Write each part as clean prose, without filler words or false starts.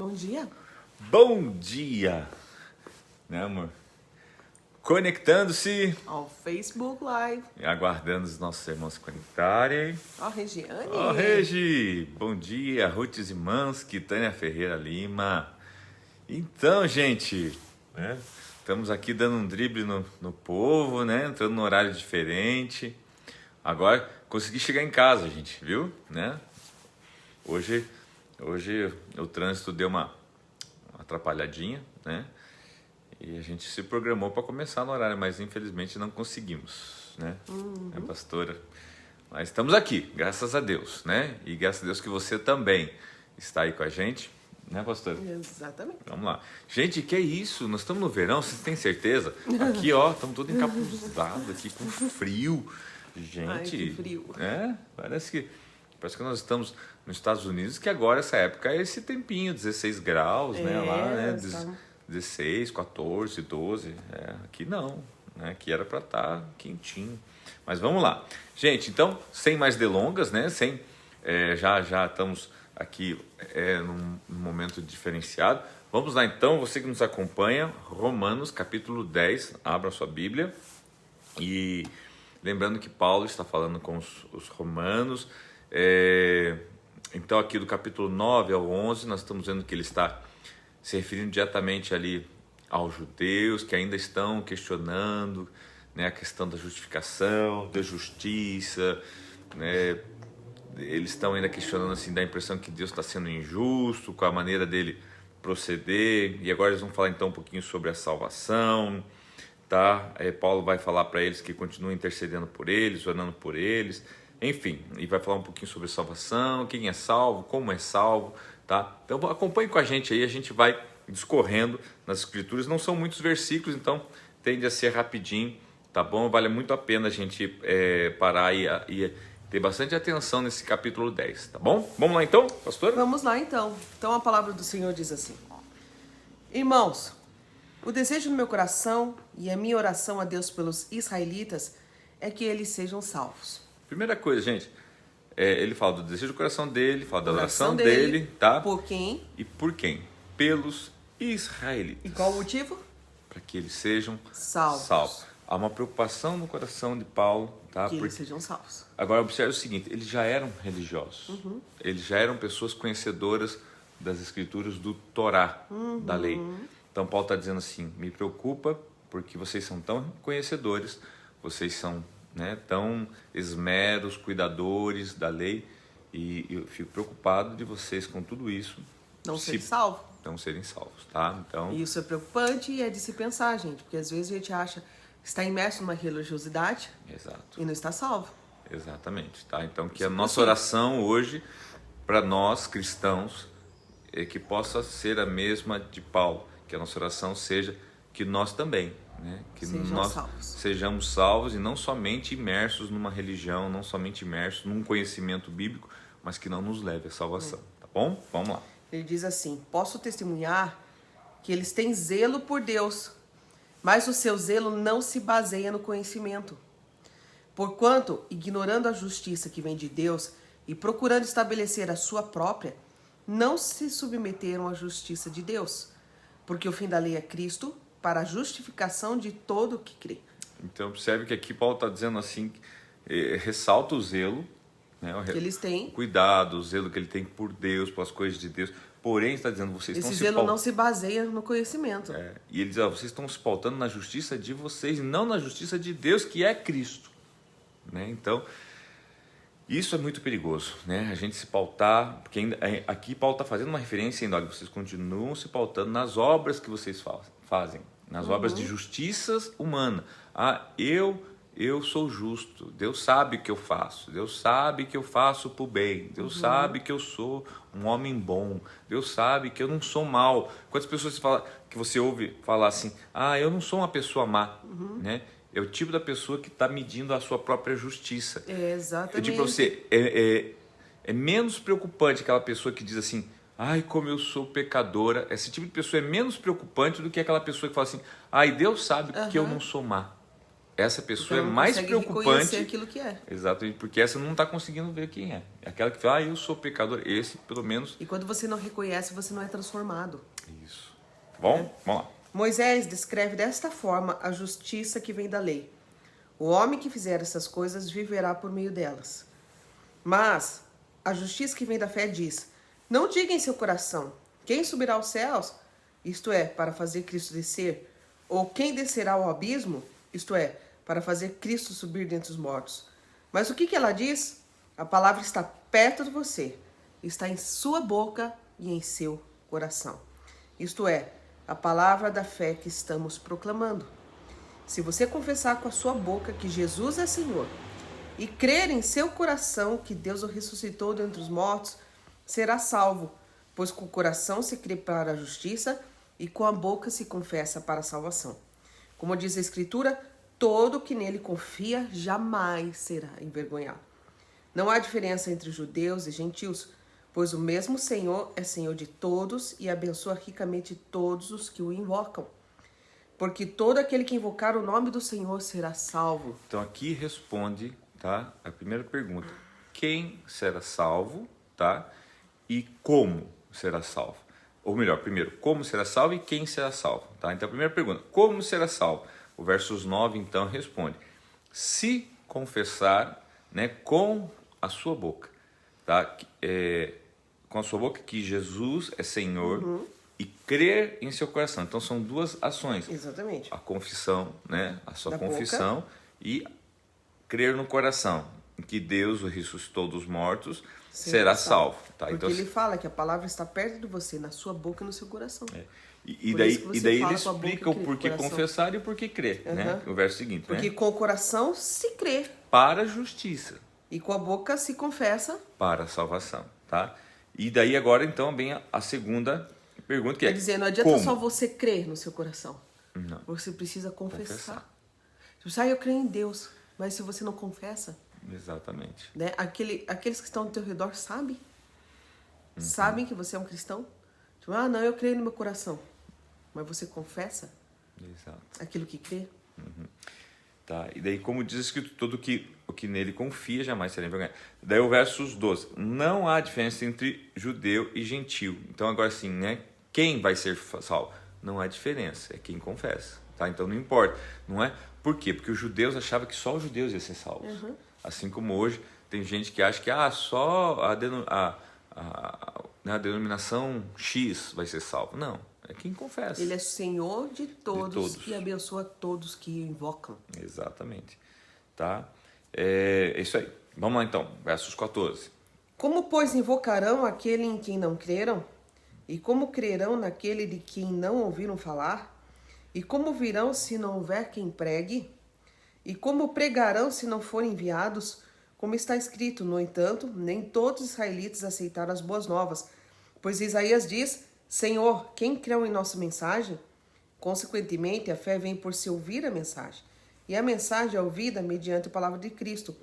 Bom dia. Bom dia, né, amor? Conectando-se Ao Facebook Live. e aguardando os nossos irmãos se conectarem. Ó, Regiane. Ó, Regi! Bom dia, Ruth Zimanski, Tânia Ferreira Lima. Então, gente, né, estamos aqui dando um drible no povo, né? Entrando num horário diferente. Agora, consegui chegar em casa, gente, viu? Né? Hoje o trânsito deu uma atrapalhadinha, né? E a gente se programou para começar no horário, mas infelizmente não conseguimos, né? Né, pastora? Mas estamos aqui, graças a Deus, né? E graças a Deus que você também está aí com a gente, né, pastora? Exatamente. Vamos lá. Gente, que é isso? Nós estamos no verão, vocês têm certeza? Aqui, ó, estamos todos encapuzados aqui, com frio. Gente, Ai, que frio. Parece que nós estamos nos Estados Unidos, que agora, essa época, é esse tempinho, 16 graus, né? Lá, né? 16, 14, 12. Aqui não, né? Aqui era para estar quentinho. Mas vamos lá. Gente, então, sem mais delongas, né? Já estamos aqui num momento diferenciado. Vamos lá, então, você que nos acompanha, Romanos, capítulo 10, abra sua Bíblia. E lembrando que Paulo está falando com os romanos. Então, aqui do capítulo 9 ao 11, nós estamos vendo que ele está se referindo diretamente ali aos judeus que ainda estão questionando, né, a questão da justificação, da justiça, né? Eles estão ainda questionando, assim, da impressão que Deus está sendo injusto com a maneira dele proceder. E agora eles vão falar então um pouquinho sobre a salvação, tá? Paulo vai falar para eles que continuem intercedendo por eles, orando por eles, enfim, e vai falar um pouquinho sobre salvação, quem é salvo, como é salvo, tá? Então acompanhe com a gente aí, a gente vai discorrendo nas escrituras. Não são muitos versículos, então tende a ser rapidinho, tá bom? Vale muito a pena a gente parar e ter bastante atenção nesse capítulo 10, tá bom? Vamos lá então, pastor? Vamos lá, então. Então, a palavra do Senhor diz assim. Irmãos, o desejo do meu coração e a minha oração a Deus pelos israelitas é que eles sejam salvos. Primeira coisa, gente, ele fala do desejo do coração dele, fala da oração dele, tá? Por quem? E por quem? Pelos israelitas. E qual o motivo? Para que eles sejam Salvos. Há uma preocupação no coração de Paulo, tá? Que eles sejam salvos. Agora, observe o seguinte, eles já eram religiosos. Eles já eram pessoas conhecedoras das escrituras do Torá, da lei. Então, Paulo está dizendo assim, me preocupa porque vocês são tão conhecedores, vocês são, né, tão esmeros, cuidadores da lei, e eu fico preocupado de vocês com tudo isso Não serem salvos. não serem salvos, tá? Então, E isso é preocupante e é de se pensar, gente. Porque às vezes a gente acha que está imerso numa religiosidade exato. e não está salvo. Exatamente, tá? Então que Isso a nossa oração hoje para nós cristãos é que possa ser a mesma de Paulo, que a nossa oração seja que nós também, né? Que nós sejamos salvos e não somente imersos numa religião, não somente imersos num conhecimento bíblico, mas que não nos leve à salvação, tá bom? Vamos lá. Ele diz assim, posso testemunhar que eles têm zelo por Deus, mas o seu zelo não se baseia no conhecimento. Porquanto, ignorando a justiça que vem de Deus e procurando estabelecer a sua própria, não se submeteram à justiça de Deus, porque o fim da lei é Cristo, para a justificação de todo o que crê. Então observe que aqui Paulo está dizendo assim, ressalta o zelo, né, Que eles têm. o cuidado, o zelo que ele tem por Deus, pelas coisas de Deus. Porém, está dizendo, vocês estão Esse se zelo não se baseia no conhecimento. E ele diz, vocês estão se pautando na justiça de vocês e não na justiça de Deus, que é Cristo. Né? Então, isso é muito perigoso, né? A gente se pautar, porque ainda, aqui Paulo está fazendo uma referência ainda, olha, vocês continuam se pautando nas obras que vocês fazem, nas obras de justiça humana. Eu sou justo, Deus sabe o que eu faço, Deus sabe que eu faço por bem, Deus sabe que eu sou um homem bom, Deus sabe que eu não sou mal. Quantas pessoas que você ouve falar assim, eu não sou uma pessoa má, né? É o tipo da pessoa que está medindo a sua própria justiça. Exatamente. Eu digo para você, é menos preocupante aquela pessoa que diz assim, como eu sou pecadora. Esse tipo de pessoa é menos preocupante do que aquela pessoa que fala assim, Deus sabe que eu não sou má. essa pessoa Então, é mais não consegue reconhecer preocupante. aquilo que é. Exatamente, porque essa não está conseguindo ver quem é. É aquela que fala, eu sou pecador. Esse, pelo menos. E quando você não reconhece, você não é transformado. Isso. Tá bom? Vamos lá. Moisés descreve desta forma a justiça que vem da lei. O homem que fizer essas coisas viverá por meio delas. Mas a justiça que vem da fé diz: não diga em seu coração, quem subirá aos céus? Isto é, para fazer Cristo descer. Ou quem descerá ao abismo? Isto é, para fazer Cristo subir dentre os mortos. Mas o que ela diz? A palavra está perto de você, está em sua boca e em seu coração. Isto é, a palavra da fé que estamos proclamando. Se você confessar com a sua boca que Jesus é Senhor e crer em seu coração que Deus o ressuscitou dentre os mortos, será salvo, pois com o coração se crê para a justiça e com a boca se confessa para a salvação. Como diz a Escritura, todo que nele confia jamais será envergonhado. Não há diferença entre judeus e gentios, pois o mesmo Senhor é Senhor de todos e abençoa ricamente todos os que o invocam. Porque todo aquele que invocar o nome do Senhor será salvo. Então aqui responde, tá? A primeira pergunta. Quem será salvo, tá? E como será salvo? Ou melhor, primeiro, como será salvo e quem será salvo, tá? Então a primeira pergunta, como será salvo? O versos 9 então responde: se confessar, né, com a sua boca, tá? Com a sua boca que Jesus é Senhor e crer em seu coração. Então são duas ações. Exatamente. A confissão, né? A sua Da confissão boca. E crer no coração que Deus o ressuscitou dos mortos, será salvo. Tá? Porque Então, ele fala que a palavra está perto de você, na sua boca e no seu coração. E Por daí, isso que você e daí fala ele com a boca explica e o com o porquê coração. confessar e o porquê crer. Né? O verso seguinte, Porque né? com o coração se crê Para a justiça, e com a boca se confessa. para a salvação. Tá? E daí agora então vem a segunda pergunta, que Quer dizer, não adianta como? só você crer no seu coração. Não. Você precisa confessar. Confessar. Tipo, eu creio em Deus, mas se você não confessa, Exatamente. né? Aqueles que estão ao teu redor sabem. Sabem que você é um cristão. Tipo, não, eu creio no meu coração. Mas você confessa Exato. aquilo que crê? Tá? E daí, como diz escrito, todo o que nele confia jamais será envergonhado. Daí o versos 12. Não há diferença entre judeu e gentil. Então agora sim, né? Quem vai ser salvo? Não há diferença, é quem confessa. Tá? Então não importa. Não é? Por quê? Porque os judeus achavam que só os judeus iam ser salvos. Assim como hoje tem gente que acha que só a denominação X vai ser salvo. Não, é quem confessa. Ele é Senhor de todos, todos. e abençoa todos que o invocam. Exatamente. Tá? É isso aí. Vamos lá então, versos 14. Como, pois, invocarão aquele em quem não creram? E como crerão naquele de quem não ouviram falar? E como virão se não houver quem pregue? E como pregarão se não forem enviados? Como está escrito, no entanto, nem todos os israelitas aceitaram as boas novas. Pois Isaías diz: Senhor, quem creu em nossa mensagem? Consequentemente, a fé vem por se ouvir a mensagem. E a mensagem é ouvida mediante a palavra de Cristo.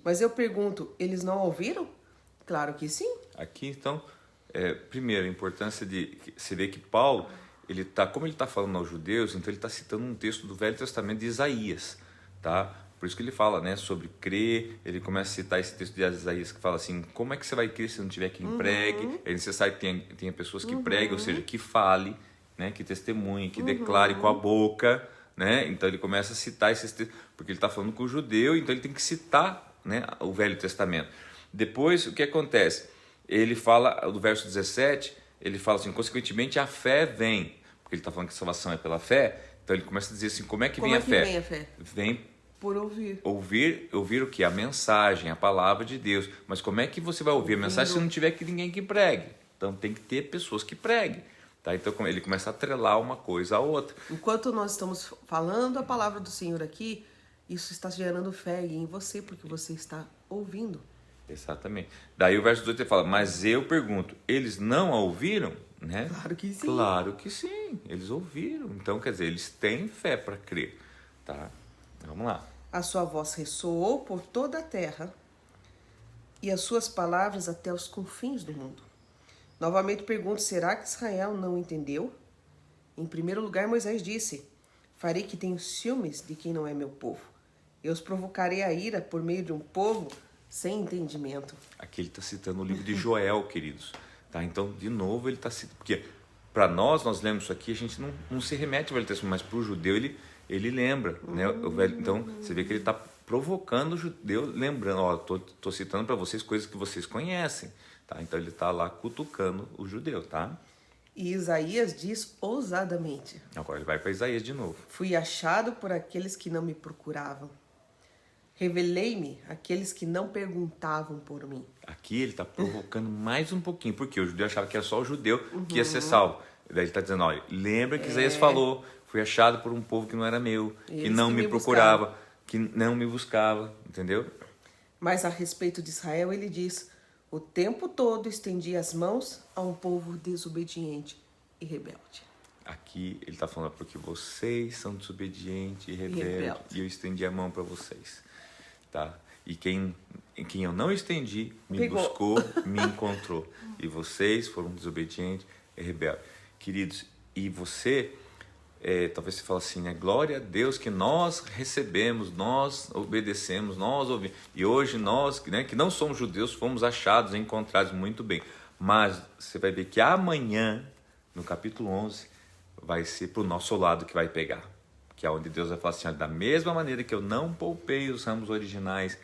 Mas eu pergunto, eles não ouviram? Claro que sim. Aqui então, primeiro, a importância de se ver que Paulo, como ele está falando aos judeus, então ele está citando um texto do Velho Testamento de Isaías, tá? Por isso que ele fala, né, sobre crer. Ele começa a citar esse texto de Isaías que fala assim: como é que você vai crer se não tiver quem pregue? É necessário que tenha pessoas que preguem, ou seja, que fale, né, que testemunhe, que declare com a boca, né? Então ele começa a citar esses textos, porque ele está falando com o judeu, então ele tem que citar, né, o Velho Testamento. Depois, o que acontece? Ele fala, do verso 17, ele fala assim: consequentemente a fé vem, porque ele está falando que a salvação é pela fé. Então ele começa a dizer assim: como é que vem a fé? Vem a fé? Vem por ouvir. Ouvir o que? A mensagem, a palavra de Deus. Mas como é que você vai ouvir a mensagem se não tiver ninguém que pregue? Então tem que ter pessoas que preguem. Tá? Então ele começa a atrelar uma coisa à outra. Enquanto nós estamos falando a palavra do Senhor aqui, isso está gerando fé em você, porque você está ouvindo. Exatamente. Daí o verso 2 ele fala: mas eu pergunto, eles não a ouviram? Né? Claro que sim. Claro que sim, eles ouviram. Então, quer dizer, eles têm fé para crer. Tá? Vamos lá. A sua voz ressoou por toda a terra e as suas palavras até os confins do mundo. Novamente pergunto, será que Israel não entendeu? Em primeiro lugar, Moisés disse: farei que tenho ciúmes de quem não é meu povo. Eu os provocarei a ira por meio de um povo sem entendimento. Aqui ele está citando o livro de Joel, queridos. Tá? Então, de novo, ele está citando. Porque para nós lemos isso aqui, a gente não se remete ao Velho Testamento, mas para o judeu ele lembra. Né? Então, você vê que ele está provocando o judeu, lembrando: ó, estou citando para vocês coisas que vocês conhecem. Tá? Então, ele está lá cutucando o judeu. Tá? E Isaías diz ousadamente: Agora ele vai para Isaías de novo. Fui achado por aqueles que não me procuravam. Revelei-me àqueles que não perguntavam por mim. Aqui ele está provocando mais um pouquinho, porque o judeu achava que era só o judeu que ia ser salvo. Daí ele está dizendo: olha, lembra que Isaías falou, fui achado por um povo que não era meu, que não me procurava, que não me buscava, entendeu? Mas a respeito de Israel ele diz: o tempo todo estendi as mãos a um povo desobediente e rebelde. Aqui ele está falando: porque vocês são desobedientes e rebeldes, e eu estendi a mão para vocês. Tá? E quem eu não estendi, me buscou, me encontrou. E vocês foram desobedientes e rebeldes. Queridos, e você, talvez você fale assim, né? Glória a Deus que nós recebemos, nós obedecemos, nós ouvimos. E hoje nós, né, que não somos judeus, fomos achados, encontrados muito bem. Mas você vai ver que amanhã, no capítulo 11, vai ser para o nosso lado que vai pegar. Que é onde Deus vai falar assim: da mesma maneira que eu não poupei os ramos originais,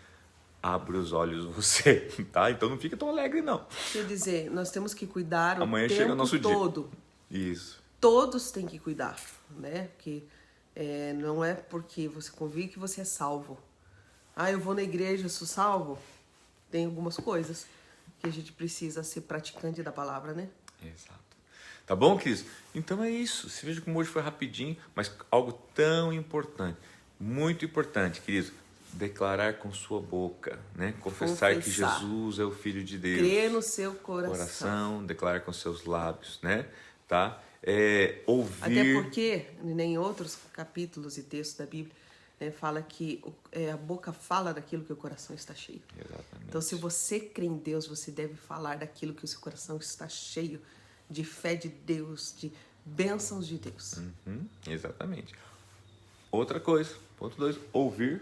abre os olhos você, tá? Então não fica tão alegre, não. Quer dizer, nós temos que cuidar amanhã o chega tempo o nosso todo. Dia. Isso. Todos têm que cuidar, né? Porque não é porque você convive que você é salvo. Ah, eu vou na igreja, sou salvo. Tem algumas coisas que a gente precisa ser praticante da palavra, né? Exato. Tá bom, queridos? Então é isso. Você veja como hoje foi rapidinho, mas algo tão importante. Muito importante, queridos. Declarar com sua boca, né? Confessar que Jesus é o Filho de Deus. Crer no seu coração. Declarar com seus lábios, né? Tá? Ouvir. Até porque, em outros capítulos e textos da Bíblia, fala que a boca fala daquilo que o coração está cheio. Exatamente. Então, se você crê em Deus, você deve falar daquilo que o seu coração está cheio, de fé de Deus, de bênçãos de Deus. Exatamente. Outra coisa, ponto 2, ouvir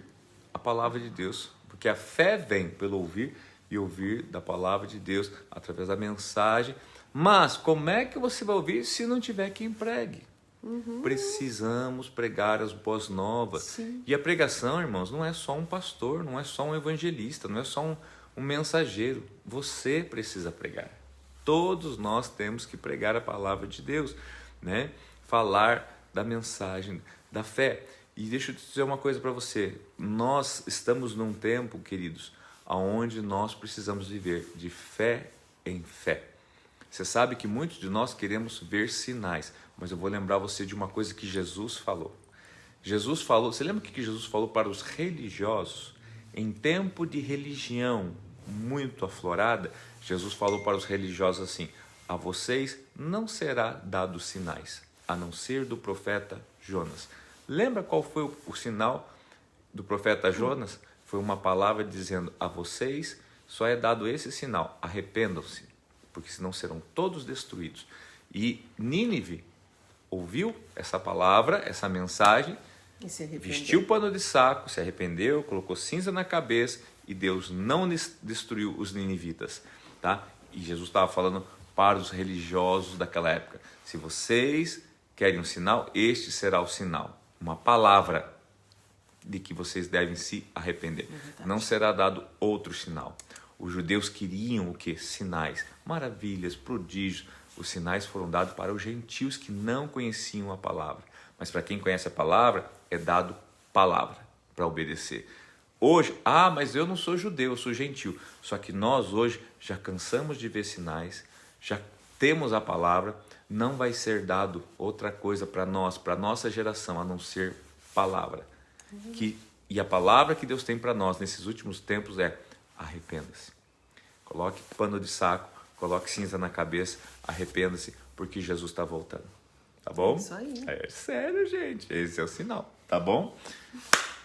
a palavra de Deus, porque a fé vem pelo ouvir e ouvir da palavra de Deus através da mensagem. Mas como é que você vai ouvir se não tiver quem pregue? Precisamos pregar as boas novas. Sim. E a pregação, irmãos, não é só um pastor, não é só um evangelista, não é só um mensageiro. Você precisa pregar. Todos nós temos que pregar a palavra de Deus, né? Falar da mensagem, da fé. E deixa eu te dizer uma coisa para você. Nós estamos num tempo, queridos, onde nós precisamos viver de fé em fé. Você sabe que muitos de nós queremos ver sinais, mas eu vou lembrar você de uma coisa que Jesus falou. Jesus falou, você lembra o que Jesus falou para os religiosos? Em tempo de religião muito aflorada, Jesus falou para os religiosos assim: a vocês não será dado sinais, a não ser do profeta Jonas. Lembra qual foi o sinal do profeta Jonas? Foi uma palavra dizendo: a vocês só é dado esse sinal, arrependam-se, porque senão serão todos destruídos. E Nínive ouviu essa palavra, essa mensagem, vestiu o pano de saco, se arrependeu, colocou cinza na cabeça, e Deus não destruiu os ninivitas, tá? E Jesus estava falando para os religiosos daquela época: se vocês querem um sinal, este será o sinal, uma palavra de que vocês devem se arrepender. Não será dado outro sinal. Os judeus queriam o quê? Sinais, maravilhas, prodígios. Os sinais foram dados para os gentios que não conheciam a palavra. Mas para quem conhece a palavra, é dado palavra para obedecer. Hoje, mas eu não sou judeu, eu sou gentil. Só que nós hoje já cansamos de ver sinais, já temos a palavra, não vai ser dado outra coisa para nós, para a nossa geração, a não ser palavra. E a palavra que Deus tem para nós nesses últimos tempos é: arrependa-se. Coloque pano de saco, coloque cinza na cabeça, arrependa-se, porque Jesus está voltando. Tá bom? Isso aí. É sério, gente. Esse é o sinal, tá bom?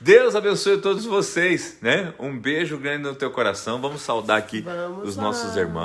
Deus abençoe todos vocês, né? Um beijo grande no teu coração. Vamos saudar aqui os nossos irmãos.